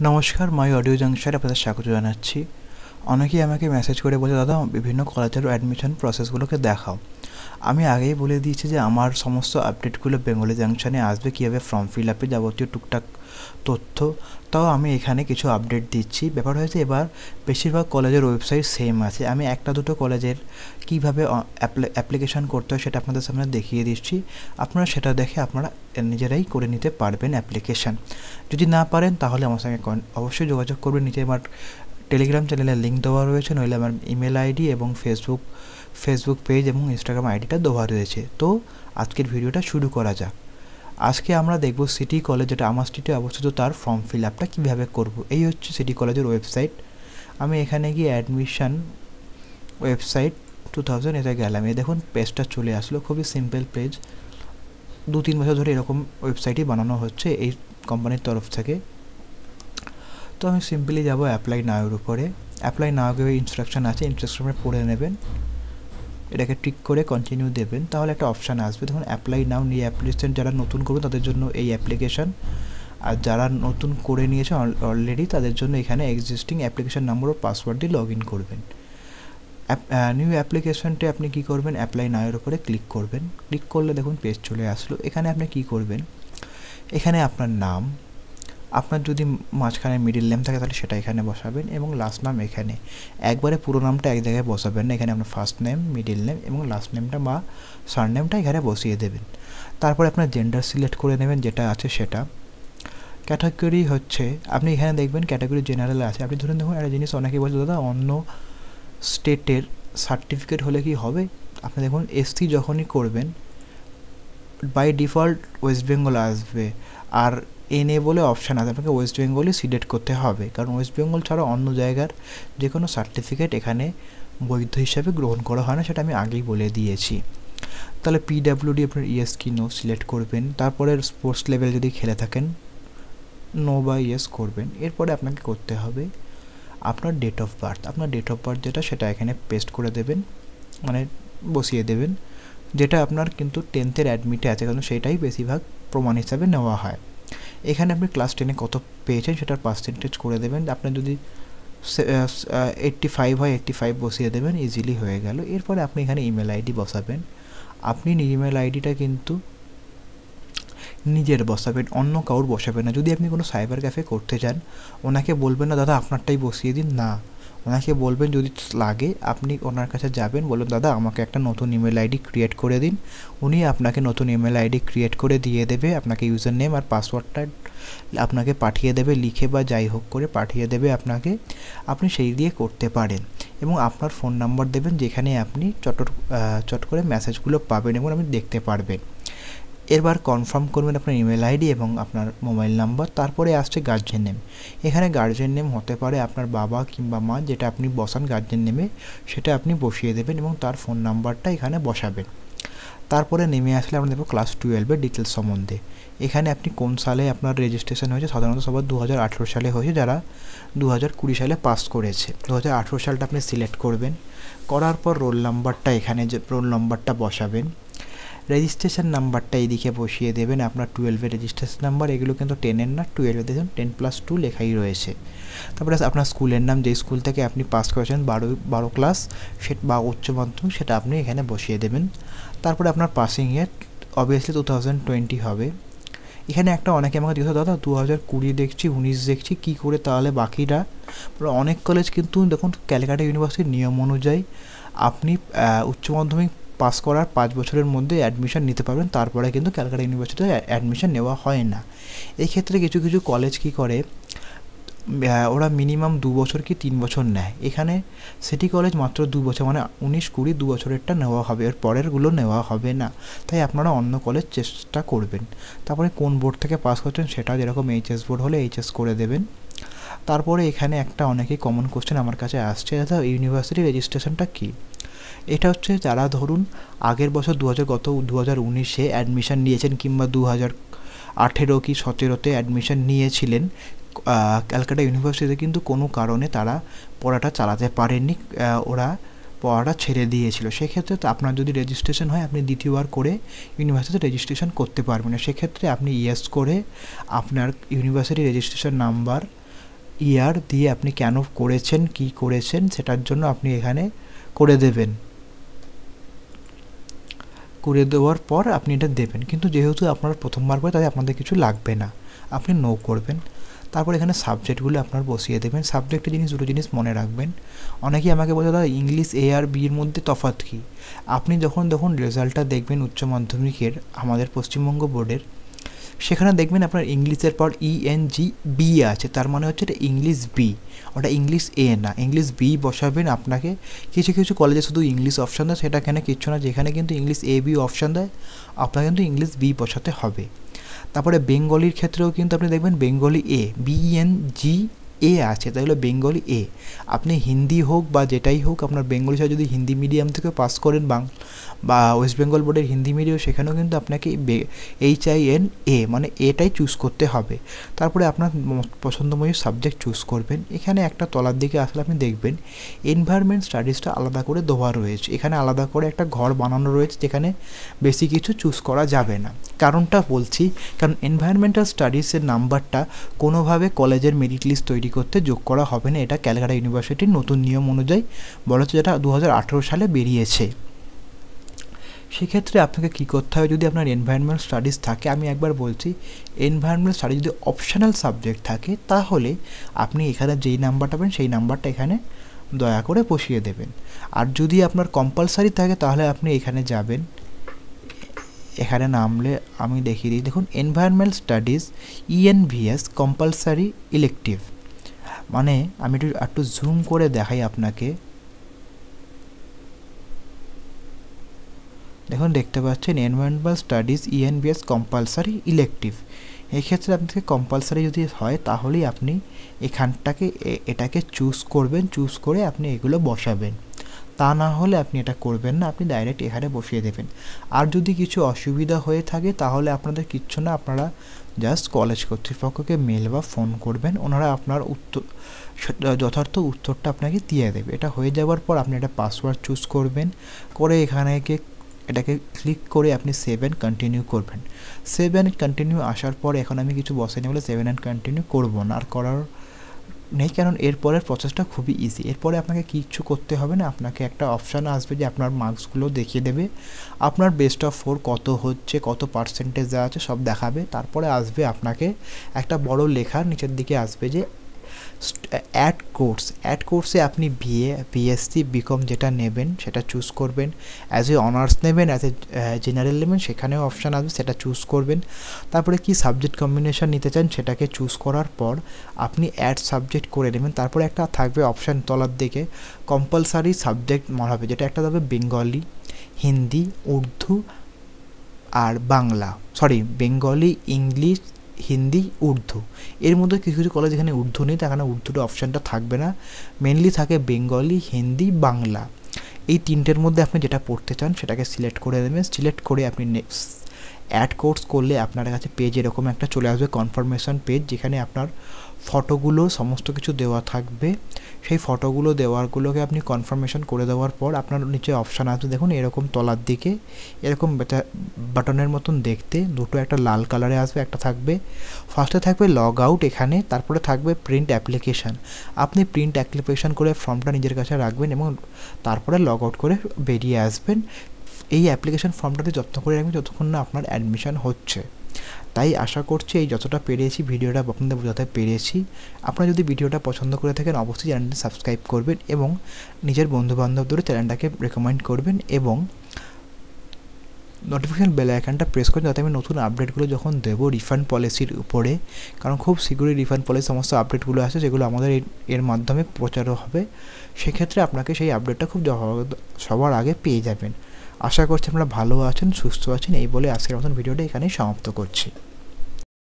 নমস্কার, মাই অডিও জাংশনে আপনাদের স্বাগত জানাচ্ছি। অনেকেই আমাকে মেসেজ করে বলে, দাদা বিভিন্ন কলেজের অ্যাডমিশন প্রসেসগুলোকে দেখাও। আমি আগেই বলে দিয়েছি যে আমার সমস্ত আপডেটগুলো বেঙ্গলি জাংশনে আসবে, কীভাবে ফর্ম ফিল আপে যাবতীয় টুকটাক তথ্য। তাও আমি এখানে কিছু আপডেট দিচ্ছি। ব্যাপার হয়েছে এবার বেশিরভাগ কলেজের ওয়েবসাইট সেম আছে। আমি একটা দুটো কলেজের কীভাবে অ্যাপ্লিকেশান করতে হয় সেটা আপনাদের সামনে দেখিয়ে দিচ্ছি। আপনারা সেটা দেখে আপনারা নিজেরাই করে নিতে পারবেন অ্যাপ্লিকেশান। যদি না পারেন তাহলে আমার সঙ্গে অবশ্যই যোগাযোগ করবেন। নিচে আমার টেলিগ্রাম চ্যানেলের লিঙ্ক দেওয়া রয়েছে, নইলে আমার ইমেল আইডি এবং ফেসবুক পেজ এবং ইনস্টাগ্রাম আইডিটা দেওয়া রয়েছে। তো আজকের ভিডিওটা শুরু করা যাক। আজকে আমরা দেখব সিটি কলেজ, যেটা আমার স্ট্রিটে অবস্থিত, তার ফর্ম ফিল আপটা কীভাবে করব। এই হচ্ছে সিটি কলেজের ওয়েবসাইট। আমি এখানে গিয়ে অ্যাডমিশন ওয়েবসাইট 2000 এতে গেলাম। এই দেখুন পেজটা চলে আসলো, খুবই সিম্পল পেজ। 2-3 বছর ধরে এরকম ওয়েবসাইটই বানানো হচ্ছে এই কোম্পানির তরফ থেকে। তো আমি সিম্পলি যাব অ্যাপ্লাই নাওয়ের উপরে। অ্যাপ্লাই নাও গিয়ে ইনস্ট্রাকশন আছে, ইনস্ট্রাকশনে পড়ে নেবেন, এটাকে টিক করে কন্টিনিউ দেবেন। তাহলে একটা অপশান আসবে, দেখুন অ্যাপ্লাই নাও। নিয়ে অ্যাপ্লিকেশন যারা নতুন করবে তাদের জন্য এই অ্যাপ্লিকেশান, আর যারা নতুন করে নিয়েছে অলরেডি তাদের জন্য এখানে এক্সিস্টিং অ্যাপ্লিকেশান নাম্বার ও পাসওয়ার্ড দিয়ে লগ ইন করবেন। নিউ অ্যাপ্লিকেশনটি আপনি কী করবেন, অ্যাপ্লাই নাওয়ের উপরে ক্লিক করবেন। ক্লিক করলে দেখুন পেজ চলে আসলো। এখানে আপনি কী করবেন, এখানে আপনার নাম, আপনার যদি মাঝখানে মিডিল নেম থাকে তাহলে সেটা এখানে বসাবেন, এবং লাস্ট নাম এখানে। একবারে পুরো নামটা এক জায়গায় বসাবেন না, এখানে আপনার ফার্স্ট নেম, মিডিল নেম এবং লাস্ট নেমটা বা সারনেমটা এখানে বসিয়ে দেবেন। তারপরে আপনার জেন্ডার সিলেক্ট করে নেবেন, যেটা আছে সেটা। ক্যাটাগরি হচ্ছে আপনি এখানে দেখবেন ক্যাটাগরি জেনারেল আছে। আপনি ধরুন দেখুন একটা জিনিস অনেকে বলছে, দাদা অন্য স্টেটের সার্টিফিকেট হলে কি হবে। আপনি দেখুন এসসি যখনই করবেন বাই ডিফল্ট ওয়েস্ট বেঙ্গল আসবে, আর এনএ বলে অপশান আছে, আপনাকে ওয়েস্ট বেঙ্গলই সিলেক্ট করতে হবে, কারণ ওয়েস্ট বেঙ্গল ছাড়া অন্য জায়গার যে কোনো সার্টিফিকেট এখানে বৈধ হিসাবে গ্রহণ করা হয় না, সেটা আমি আগেই বলে দিয়েছি। তাহলে পিডাব্লিউডি আপনার ইয়েস কি নো সিলেক্ট করবেন। তারপরে স্পোর্টস লেভেল যদি খেলে থাকেন নো বা ইয়েস করবেন। এরপরে আপনাকে করতে হবে আপনার ডেট অফ বার্থ। আপনার ডেট অফ বার্থ যেটা সেটা এখানে পেস্ট করে দেবেন, মানে বসিয়ে দেবেন, যেটা আপনার কিন্তু 10th অ্যাডমিটে আছে, কারণ সেটাই বেশিরভাগ প্রমাণ হিসাবে নেওয়া হয়। এখানে আপনি ক্লাস 10-এ কত পেয়েছেন সেটার পার্সেন্টেজ করে দেবেন। আপনার যদি 85 হয় 85 বসিয়ে দেবেন, ইজিলি হয়ে গেল। এরপরে আপনি এখানে ইমেল আইডি বসাবেন। আপনি ইমেল আইডিটা কিন্তু নিজের বসাবেন, অন্য কাউর বসাবেন না। যদি আপনি কোনো সাইবার ক্যাফে করতে চান, ওনাকে বলবেন না দাদা আপনারটাই বসিয়ে দিন, না, ওনাকে বলবেন যদি লাগে আপনি ওনার কাছে যাবেন, বলুন দাদা আমাকে একটা নতুন ইমেল আইডি ক্রিয়েট করে দিন। উনি আপনাকে নতুন ইমেল আইডি ক্রিয়েট করে দিয়ে দেবে, আপনাকে ইউজার নেম আর পাসওয়ার্ডটা আপনাকে পাঠিয়ে দেবে, লিখে বা যাই হোক করে পাঠিয়ে দেবে আপনাকে। আপনি সেই দিয়ে করতে পারেন, এবং আপনার ফোন নাম্বার দেবেন যেখানে আপনি চট করে মেসেজগুলো পাবেন এবং আপনি দেখতে পারবেন। এরবার কনফার্ম করবেন আপনার ইমেল আইডি এবং আপনার মোবাইল নাম্বার। তারপরে আসছে গার্জেন নেম। এখানে গার্জেন নেম হতে পারে আপনার বাবা কিংবা মা, যেটা আপনি বসান গার্জেন নেমে সেটা আপনি বসিয়ে দেবেন এবং তার ফোন নাম্বারটা এখানে বসাবেন। তারপরে নেমে আসলে আমরা দেখব ক্লাস 12-এর ডিটেলস সম্বন্ধে। এখানে আপনি কোন সালে আপনার রেজিস্ট্রেশন হয়েছে, সাধারণত সবার 2018 সালে হয়েছে, যারা 2020 সালে পাস করেছে 2018 সালটা আপনি সিলেক্ট করবেন। করার পর রোল নাম্বারটা এখানে যে রোল নাম্বারটা বসাবেন, রেজিস্ট্রেশন নাম্বারটা এইদিকে বসিয়ে দেবেন। আপনার 12-এর রেজিস্ট্রেশন নাম্বার, এগুলো কিন্তু 10-এর না, 12-এর দেখুন 10+2 লেখাই রয়েছে। তারপরে আপনার স্কুলের নাম, যেই স্কুল থেকে আপনি পাস করেছেন 12 ক্লাস সেটা বা উচ্চ মাধ্যমিক, সেটা আপনি এখানে বসিয়ে দেবেন। তারপরে আপনার পাসিং ইয়ার অবভিয়াসলি 2020 হবে। এখানে একটা অনেকে আমাকে জিজ্ঞাসা, দাদা 2020 দেখছি 19 দেখছি, কী করে তাহলে বাকিরা। অনেক কলেজ কিন্তু দেখুন ক্যালকাটা ইউনিভার্সিটির নিয়ম অনুযায়ী আপনি উচ্চ মাধ্যমিক পাস করার 5 বছরের মধ্যে অ্যাডমিশন নিতে পারবেন, তারপরে কিন্তু ক্যালকাটা ইউনিভার্সিটিতে অ্যাডমিশন নেওয়া হয় না। এই ক্ষেত্রে কিছু কিছু কলেজ কী করে, ওরা মিনিমাম 2 বছর কি 3 বছর নেয়। এখানে সিটি কলেজ মাত্র 2 বছর, মানে 19-20 2 বছরেরটা নেওয়া হবে, এর পরেরগুলো নেওয়া হবে না। তাই আপনারা অন্য কলেজ চেষ্টা করবেন। তারপরে কোন বোর্ড থেকে পাস করছেন সেটা, যেরকম এইচএস বোর্ড হলে এইচএস করে দেবেন। তারপরে এখানে একটা অনেকেই কমন কোশ্চেন আমার কাছে আসছে, দাদা ইউনিভার্সিটি রেজিস্ট্রেশনটা কী। এটা হচ্ছে যারা ধরুন আগের বছর 2019-এ অ্যাডমিশন নিয়েছেন, কিংবা 2018 কি 17-তে অ্যাডমিশন নিয়েছিলেন ক্যালকাটা ইউনিভার্সিটিতে, কিন্তু কোনো কারণে তারা পড়াটা চালাতে পারেননি, ওরা পড়াটা ছেড়ে দিয়েছিল। সেক্ষেত্রে আপনার যদি রেজিস্ট্রেশন হয়, আপনি দ্বিতীয়বার করে ইউনিভার্সিটিতে রেজিস্ট্রেশন করতে পারবেন না। সেক্ষেত্রে আপনি ইয়েস করে আপনার ইউনিভার্সিটি রেজিস্ট্রেশন নাম্বার ইয়ার দিয়ে আপনি কেন করেছেন, কি করেছেন সেটার জন্য আপনি এখানে করে দেবেন। করে দেওয়ার পর আপনি এটা দেবেন, কিন্তু যেহেতু আপনার প্রথমবার করে তাই আপনাদের কিছু লাগবে না, আপনি নো করবেন। তারপর এখানে সাবজেক্টগুলো আপনার বসিয়ে দেবেন। সাবজেক্টের দুটো জিনিস মনে রাখবেন। অনেকেই আমাকে বলে দাদা ইংলিশ এ আর বির মধ্যে তফাৎ কী? আপনি যখন রেজাল্টটা দেখবেন উচ্চ মাধ্যমিকের আমাদের পশ্চিমবঙ্গ বোর্ডের, সেখানে দেখবেন আপনার ইংলিশের পর ENG B আছে, তার মানে হচ্ছে এটা ইংলিশ বি, ওটা ইংলিশ এ না, ইংলিশ বি বসাবেন। আপনাকে কিছু কিছু কলেজে শুধু ইংলিশ অপশান দেয়, সেটা এখানে কিচ্ছু না, যেখানে কিন্তু ইংলিশ এ বি অপশান দেয় আপনাকে কিন্তু ইংলিশ বি বসাতে হবে। তারপরে বেঙ্গলির ক্ষেত্রেও কিন্তু আপনি দেখবেন বেঙ্গলি এ, BNG এ আছে, তাই হলো বেঙ্গলি এ। আপনি হিন্দি হোক বা যেটাই হোক, আপনার বেঙ্গলি সাথে যদি হিন্দি মিডিয়াম থেকে পাস করেন বা ওয়েস্ট বেঙ্গল বোর্ডের হিন্দি মিডিয়াম, সেখানেও কিন্তু আপনাকে HINA মানে এটাই চুজ করতে হবে। তারপরে আপনার পছন্দময় সাবজেক্ট চুজ করবেন। এখানে একটা তলার দিকে আসলে আপনি দেখবেন এনভায়রনমেন্ট স্টাডিজটা আলাদা করে দেওয়া রয়েছে, এখানে আলাদা করে একটা ঘর বানানো রয়েছে যেখানে বেশি কিছু চুজ করা যাবে না। কারণটা বলছি, কারণ এনভায়রনমেন্টাল স্টাডিজের নাম্বারটা কোনোভাবে কলেজের মেরিট লিস্ট তৈরি করতে যোগ করা হবে না। এটা ক্যালকাটা ইউনিভার্সিটির নতুন নিয়ম অনুযায়ী বলা হচ্ছে, যেটা 2018 সালে বেরিয়েছে। সেক্ষেত্রে আপনাকে কী করতে হবে, যদি আপনার এনভায়রনমেন্ট স্টাডিজ থাকে, আমি একবার বলছি, এনভায়রনমেন্ট স্টাডিজ যদি অপশনাল সাবজেক্ট থাকে তাহলে আপনি এখানে যেই নাম্বারটা পাবেন সেই নাম্বারটা এখানে দয়া করে বসিয়ে দেবেন। আর যদি আপনার কম্পালসারি থাকে তাহলে আপনি এখানে যাবেন, এখানে নামলে আমি দেখিয়ে দিই, দেখুন environment studies ENVS compulsory elective, মানে আমি একটু জুম করে দেখাই আপনাকে, দেখুন দেখতে পাচ্ছেন environmental studies ENVS compulsory elective. এক্ষেত্রে আপনাকে কম্পালসারি যদি হয় তাহলেই আপনি এটাকে চুজ করবেন, চুজ করে আপনি এগুলো বসাবেন। তা না হলে আপনি এটা করবেন না, আপনি ডাইরেক্ট এখানে বসিয়ে দেবেন। আর যদি কিছু অসুবিধা হয়ে থাকে তাহলে আপনাদের কিচ্ছু না, আপনারা জাস্ট কলেজ কর্তৃপক্ষকে মেল বা ফোন করবেন, ওনারা আপনার যথার্থ উত্তরটা আপনাকে দিয়ে দেবে। এটা হয়ে যাওয়ার পর আপনি একটা পাসওয়ার্ড চুজ করবেন, করে এখানে এটাকে ক্লিক করে আপনি সেভ অ্যান্ড কন্টিনিউ করবেন। সেভ অ্যান্ড কন্টিনিউ আসার পর এখন আমি কিছু বসেনি বলে সেভ অ্যান্ড কন্টিনিউ করবো না, আর করার নেই, কারণ এরপরের প্রসেসটা খুবই ইজি। এরপরে আপনাকে কিচ্ছু করতে হবে না, আপনাকে একটা অপশান আসবে যে আপনার মার্কসগুলো দেখিয়ে দেবে, আপনার বেস্ট অফ 4 কত হচ্ছে, কত পার্সেন্টেজ যা আছে সব দেখাবে। তারপরে আসবে আপনাকে একটা বড় লেখা নিচের দিকে আসবে যে অ্যাড কোর্সে আপনি BSc BCom যেটা নেবেন সেটা চুজ করবেন, অ্যাজ এ অনার্স নেবেন, অ্যাজ এ জেনারেল নেবেন, সেখানেও অপশান আসবে, সেটা চুজ করবেন। তারপরে কি সাবজেক্ট কম্বিনেশন নিতে চান সেটাকে চুজ করার পর আপনি অ্যাড সাবজেক্ট করে নেবেন। তারপরে একটা থাকবে অপশান তলার দিকে কম্পালসারি সাবজেক্ট হবে, যেটা একটা হবে বেঙ্গলি, হিন্দি, উর্দু আর বাংলা, বেঙ্গলি, ইংলিশ, হিন্দি, উর্দু। এর মধ্যে কিছু কিছু কলেজ এখানে উর্দু নেই, তার কারণে উর্দুটা অপশানটা থাকবে না, মেনলি থাকে বেঙ্গলি, হিন্দি, বাংলা। এই তিনটের মধ্যে আপনি যেটা পড়তে চান সেটাকে সিলেক্ট করে দেবেন। সিলেক্ট করে আপনি নেক্সট অ্যাড কোর্স করলে আপনার কাছে পেজ এরকম একটা চলে আসবে, কনফার্মেশন পেজ, যেখানে আপনার ফটোগুলো সমস্ত কিছু দেওয়া থাকবে। সেই ফটোগুলো দেওয়ারগুলোকে আপনি কনফার্মেশন করে দেওয়ার পর আপনার নিচে অপশান আসবে, দেখুন এরকম তলার দিকে এরকম বাটনের মতন দেখতে, দুটো একটা লাল কালারে আসবে, একটা থাকবে ফার্স্টে থাকবে লগ আউট এখানে, তারপরে থাকবে প্রিন্ট অ্যাপ্লিকেশান। আপনি প্রিন্ট অ্যাপ্লিকেশান করে ফর্মটা নিজের কাছে রাখবেন এবং তারপরে লগ আউট করে বেরিয়ে আসবেন। এই অ্যাপ্লিকেশান ফর্মটাতে যত্ন করে রাখবেন যতক্ষণ না আপনার অ্যাডমিশন হচ্ছে। তাই আশা করছি এই যতটা পেরেছি ভিডিওটা আপনাদের বোঝাতে পেরেছি। আপনারা যদি ভিডিওটা পছন্দ করে থাকেন অবশ্যই চ্যানেলটি সাবস্ক্রাইব করবেন এবং নিজের বন্ধুবান্ধবদের চ্যানেলটাকে রেকমেন্ড করবেন এবং নোটিফিকেশান বেল আইকনটা প্রেস করুন, যাতে আমি নতুন আপডেটগুলো যখন দেবো রিফান্ড পলিসির উপরে, কারণ খুব শীঘ্রই রিফান্ড পলিসি সমস্ত আপডেটগুলো আছে যেগুলো আমাদের এর মাধ্যমে প্রচারও হবে, সেক্ষেত্রে আপনাকে সেই আপডেটটা খুব সবার আগে পেয়ে যাবেন। আশা করছি আপনারা ভালো আছেন, সুস্থ আছেন, এই বলে আজকের মতন ভিডিওটা এখানেই সমাপ্ত করছি।